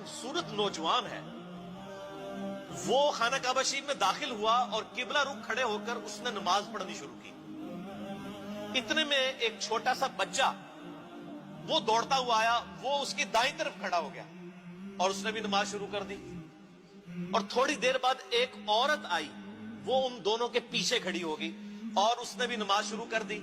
खूबसूरत नौजवान है, वो खाना काबा शरीफ में दाखिल हुआ और किबला रुख खड़े होकर उसने नमाज पढ़नी शुरू की। इतने में एक छोटा सा बच्चा वो दौड़ता हुआ आया, वो उसकी दाईं तरफ खड़ा हो गया और उसने भी नमाज शुरू कर दी। और थोड़ी देर बाद एक औरत आई, वो उन दोनों के पीछे खड़ी होगी और उसने भी नमाज शुरू कर दी।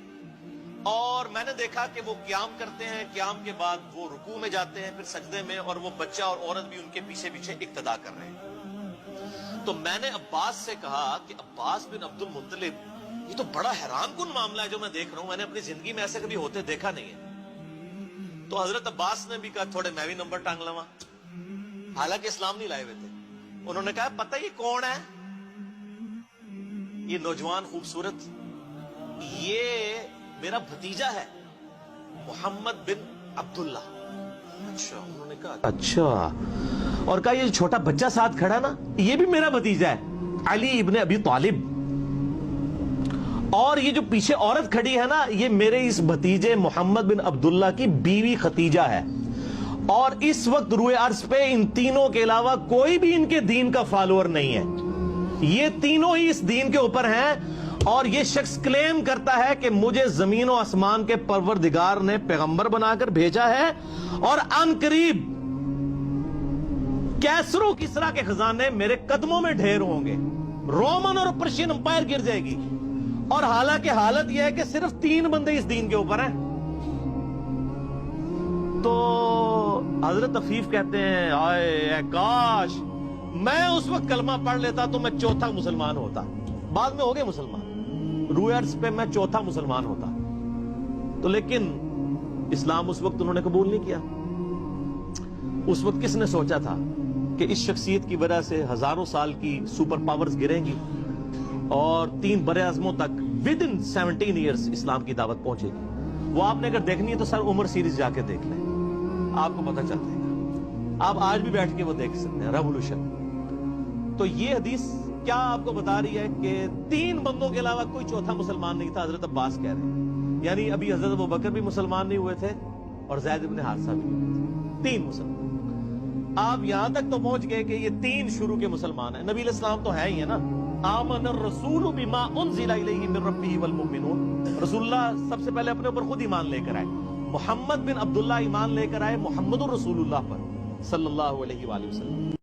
और मैंने देखा कि वो क़याम करते हैं, क़याम के बाद वो रुकू में जाते हैं, फिर सजदे में, और वो बच्चा और औरत भी उनके पीछे पीछे इक्तदा कर रहे हैं। तो मैंने अब्बास से कहा कि अब्बास बिन अब्दुल मुत्तलिब, ये तो बड़ा हैरान कुन मामला है जो मैं देख रहा हूं, मैंने अपनी जिंदगी में ऐसे कभी होते देखा नहीं है। तो हजरत अब्बास ने भी कहा थोड़े मैं भी नंबर टांग लवा, हालांकि इस्लाम नहीं लाए हुए थे। उन्होंने कहा पता ये कौन है? ये नौजवान खूबसूरत, ये मेरा भतीजा है, मोहम्मद बिन अब्दुल्ला। अच्छा, उन्होंने कहा अच्छा, और कहा ये छोटा बच्चा साथ खड़ा ना, ये भी मेरा भतीजा है, अली इब्ने अबी तालिब। और ये जो पीछे औरत खड़ी है ना, ये मेरे इस भतीजे मोहम्मद बिन अब्दुल्ला की बीवी खतीजा है। और इस वक्त रूए अर्ज पे इन तीनों के अलावा कोई भी इनके दीन का फॉलोअर नहीं है, ये तीनों ही इस दीन के ऊपर हैं। और ये शख्स क्लेम करता है कि मुझे जमीन और आसमान के परवरदिगार ने पैगंबर बनाकर भेजा है, और अनकरीब कैसरो किसरा के खजाने मेरे कदमों में ढेर होंगे, रोमन और पर्शियन अंपायर गिर जाएगी। और हालांकि हालत यह है कि सिर्फ 3 बंदे इस दीन के ऊपर हैं। तो हजरत अफीफ कहते हैं आए काश मैं उस वक्त कलमा पढ़ लेता तो मैं चौथा मुसलमान होता। बाद में हो गए मुसलमान, रूयर्स पे मैं चौथा मुसलमान होता। तो लेकिन इस्लाम उस वक्त उन्होंने कबूल नहीं किया। उस वक्त किसने सोचा था कि इस शख्सियत की वजह से हजारों साल की सुपर पावर्स गिरेंगी और 3 बड़े आज़मों तक विद इन 17 ईयर्स इस्लाम की दावत पहुंचेगी। वो आपने अगर देखनी है तो सर उमर सीरीज जाके देख लें, आपको पता चल जाएगा। आप आज भी बैठ के वो देख सकते हैं, रेवोल्यूशन। तो ये हदीस क्या आपको बता रही है कि 3 बंदों के अलावा कोई चौथा मुसलमान नहीं था, हजरत अब्बास कह रहे हैं। यानी अभी हजरत अबू बकर भी मुसलमान नहीं हुए थे और ज़ैद इब्न हारिसा भी नहीं हुए थे, 3 मुसलमान। आप यहां तक तो पहुंच गए कि ये 3 शुरू के मुसलमान हैं। नबी इस्लाम तो है ही है ना, आमनर रसूल बिमा उनज़िला इलैहि मिन रब्बिही वल मुमिनून। रसूलुल्लाह सबसे पहले अपने ऊपर खुद ईमान लेकर आए, मोहम्मद बिन अब्दुल्ला ईमान लेकर आए मोहम्मदुर रसूलुल्लाह पर सल्लल्लाहु अलैहि वसल्लम।